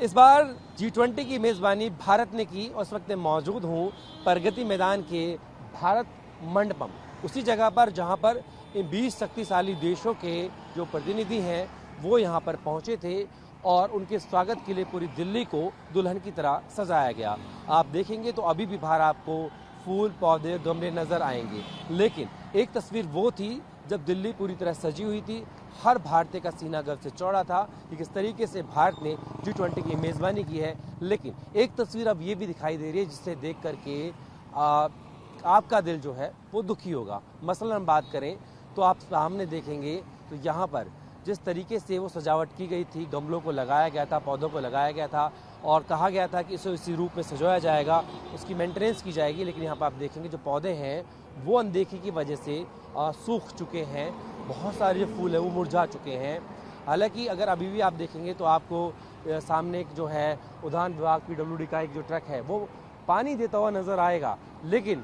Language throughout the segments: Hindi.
इस बार G20 की मेज़बानी भारत ने की और इस वक्त मैं मौजूद हूँ प्रगति मैदान के भारत मंडपम, उसी जगह पर जहाँ पर इन 20 शक्तिशाली देशों के जो प्रतिनिधि हैं वो यहाँ पर पहुँचे थे और उनके स्वागत के लिए पूरी दिल्ली को दुल्हन की तरह सजाया गया। आप देखेंगे तो अभी भी बाहर आपको फूल, पौधे, गमले नजर आएंगे, लेकिन एक तस्वीर वो थी जब दिल्ली पूरी तरह सजी हुई थी। हर भारतीय का सीना गर्व से चौड़ा था कि किस तरीके से भारत ने G20 की मेज़बानी की है। लेकिन एक तस्वीर अब ये भी दिखाई दे रही है जिससे देख करके आपका दिल जो है वो दुखी होगा। मसलन हम बात करें तो आप सामने देखेंगे तो यहाँ पर जिस तरीके से वो सजावट की गई थी, गमलों को लगाया गया था, पौधों को लगाया गया था और कहा गया था कि इसे इसी रूप में सजाया जाएगा, उसकी मेंटेनेंस की जाएगी। लेकिन यहाँ पर आप देखेंगे जो पौधे हैं वो अनदेखी की वजह से सूख चुके हैं, बहुत सारे जो फूल हैं वो मुरझा चुके हैं। हालांकि अगर अभी भी आप देखेंगे तो आपको सामने एक जो है उद्यान विभाग PWD का एक जो ट्रक है वो पानी देता हुआ नज़र आएगा, लेकिन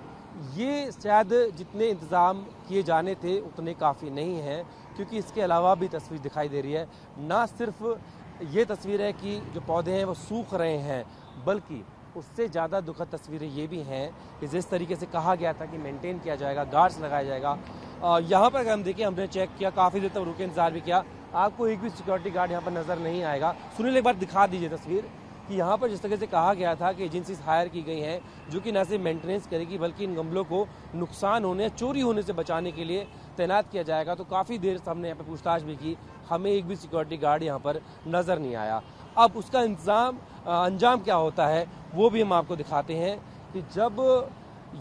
ये शायद जितने इंतज़ाम किए जाने थे उतने काफ़ी नहीं हैं, क्योंकि इसके अलावा भी तस्वीर दिखाई दे रही है। ना सिर्फ ये तस्वीर है कि जो पौधे हैं वो सूख रहे हैं, बल्कि उससे ज़्यादा दुखद तस्वीरें ये भी हैं कि जिस तरीके से कहा गया था कि मेंटेन किया जाएगा, गार्ड्स लगाया जाएगा। यहाँ पर अगर हम देखें, हमने चेक किया, काफ़ी देर तक रुके, इंतजार भी किया, आपको एक भी सिक्योरिटी गार्ड यहाँ पर नज़र नहीं आएगा। सुनील एक बार दिखा दीजिए तस्वीर कि यहाँ पर जिस तरह से कहा गया था कि एजेंसीज हायर की गई हैं जो कि न सिर्फ मेंटेनेंस करेगी बल्कि इन गमलों को नुकसान होने, चोरी होने से बचाने के लिए तैनात किया जाएगा। तो काफ़ी देर से हमने यहाँ पर पूछताछ भी की, हमें एक भी सिक्योरिटी गार्ड यहाँ पर नज़र नहीं आया। अब उसका अंजाम क्या होता है वो भी हम आपको दिखाते हैं कि जब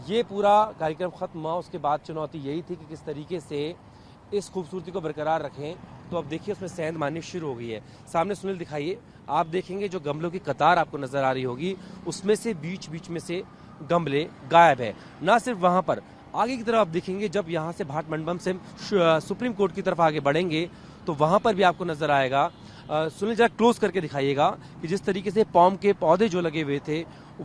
ये पूरा कार्यक्रम खत्म हुआ उसके बाद चुनौती यही थी कि किस तरीके से इस खूबसूरती को बरकरार रखें। तो अब देखिए उसमें सेंध मारनी शुरू हो गई है। सामने सुनील दिखाइए, आप देखेंगे जो गमलों की कतार आपको नजर आ रही होगी उसमें से बीच बीच में से गमले गायब है। ना सिर्फ वहां पर, आगे की तरफ आप देखेंगे जब यहाँ से भारत मंडपम से सुप्रीम कोर्ट की तरफ आगे बढ़ेंगे तो वहां पर भी आपको नजर आएगा। सुनील जरा क्लोज करके दिखाइएगा कि जिस तरीके से पॉम के पौधे जो लगे हुए थे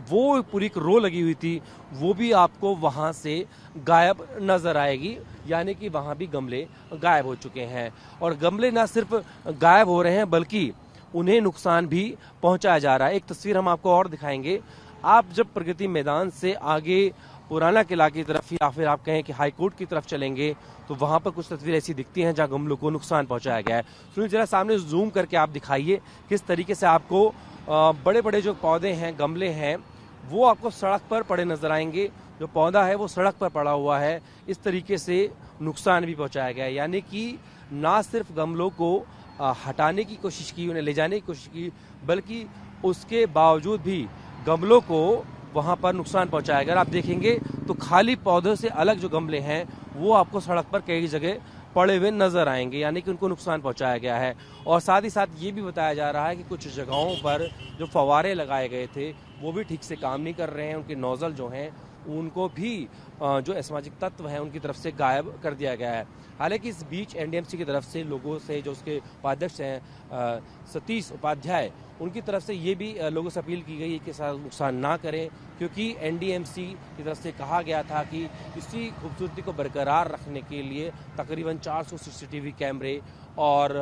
वो पूरी एक रो लगी हुई थी, वो भी आपको वहां से गायब नजर आएगी, यानी कि वहां भी गमले गायब हो चुके हैं। और गमले ना सिर्फ गायब हो रहे हैं बल्कि उन्हें नुकसान भी पहुंचाया जा रहा है। एक तस्वीर हम आपको और दिखाएंगे। आप जब प्रगति मैदान से आगे पुराना किला की तरफ या फिर आप कहें कि हाई कोर्ट की तरफ चलेंगे तो वहां पर कुछ तस्वीरें ऐसी दिखती हैं जहां गमलों को नुकसान पहुंचाया गया है। सुनिए जरा सामने जूम करके आप दिखाइए किस तरीके से आपको बड़े बड़े जो पौधे हैं, गमले हैं, वो आपको सड़क पर पड़े नजर आएंगे। जो पौधा है वो सड़क पर पड़ा हुआ है, इस तरीके से नुकसान भी पहुंचाया गया है। यानी कि ना सिर्फ गमलों को हटाने की कोशिश की, उन्हें ले जाने की कोशिश की, बल्कि उसके बावजूद भी गमलों को वहां पर नुकसान पहुंचाया गया। आप देखेंगे तो खाली पौधों से अलग जो गमले हैं वो आपको सड़क पर कई जगह पड़े हुए नजर आएंगे, यानी कि उनको नुकसान पहुंचाया गया है। और साथ ही साथ ये भी बताया जा रहा है कि कुछ जगहों पर जो फव्वारे लगाए गए थे वो भी ठीक से काम नहीं कर रहे हैं, उनके नोजल जो हैं उनको भी जो असामाजिक तत्व हैं उनकी तरफ से गायब कर दिया गया है। हालांकि इस बीच NDMC की तरफ से लोगों से, जो उसके उपाध्यक्ष हैं सतीश उपाध्याय, उनकी तरफ से ये भी लोगों से अपील की गई है कि नुकसान ना करें, क्योंकि NDMC की तरफ से कहा गया था कि इसी खूबसूरती को बरकरार रखने के लिए तकरीबन 400 CCTV कैमरे और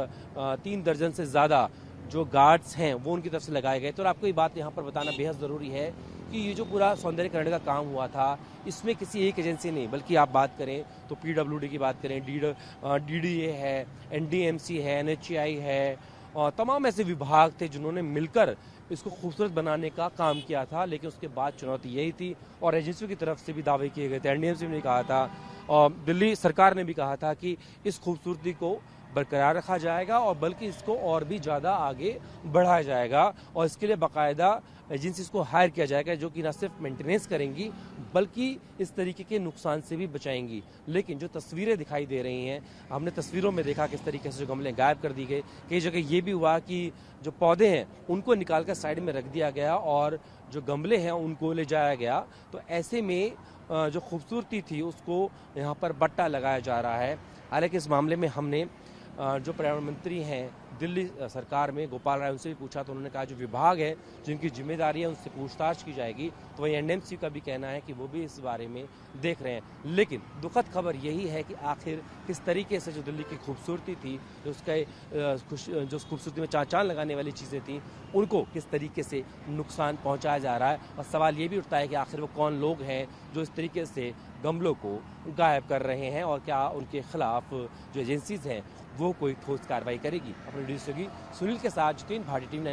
3 दर्जन से ज़्यादा जो गार्ड्स हैं वो उनकी तरफ से लगाए गए। तो आपको ये बात यहाँ पर बताना बेहद ज़रूरी है कि ये जो पूरा सौंदर्यकरण का काम हुआ था इसमें किसी एक एजेंसी नहीं, बल्कि आप बात करें तो PWD की बात करें, DDA है, NDMC है, NHAI है, और तमाम ऐसे विभाग थे जिन्होंने मिलकर इसको खूबसूरत बनाने का काम किया था। लेकिन उसके बाद चुनौती यही थी और एजेंसियों की तरफ से भी दावे किए गए थे। NDMC ने कहा था और दिल्ली सरकार ने भी कहा था कि इस खूबसूरती को बरकरार रखा जाएगा और बल्कि इसको और भी ज़्यादा आगे बढ़ाया जाएगा और इसके लिए बाकायदा एजेंसीज को हायर किया जाएगा जो कि न सिर्फ मेंटेनेंस करेंगी बल्कि इस तरीके के नुकसान से भी बचाएंगी। लेकिन जो तस्वीरें दिखाई दे रही हैं, हमने तस्वीरों में देखा किस तरीके से जो गमले गायब कर दी गए। कई जगह ये भी हुआ कि जो पौधे हैं उनको निकाल कर साइड में रख दिया गया और जो गमले हैं उनको ले जाया गया। तो ऐसे में जो खूबसूरती थी उसको यहाँ पर बट्टा लगाया जा रहा है। हालांकि इस मामले में हमने जो पर्यावरण मंत्री हैं दिल्ली सरकार में, गोपाल राय, उनसे भी पूछा तो उन्होंने कहा जो विभाग है जिनकी जिम्मेदारी है उनसे पूछताछ की जाएगी। तो वही NDMC का भी कहना है कि वो भी इस बारे में देख रहे हैं। लेकिन दुखद खबर यही है कि आखिर किस तरीके से जो दिल्ली की खूबसूरती थी, जो उसके जो खूबसूरती में चाँद लगाने वाली चीज़ें थी, उनको किस तरीके से नुकसान पहुंचाया जा रहा है। और सवाल ये भी उठता है कि आखिर वो कौन लोग हैं जो इस तरीके से गमलों को गायब कर रहे हैं और क्या उनके खिलाफ जो एजेंसीज हैं वो कोई ठोस कार्रवाई करेगी। अपने प्रोड्यूसर की सुनील के साथ जितेंद्र भाटी, टीम 9।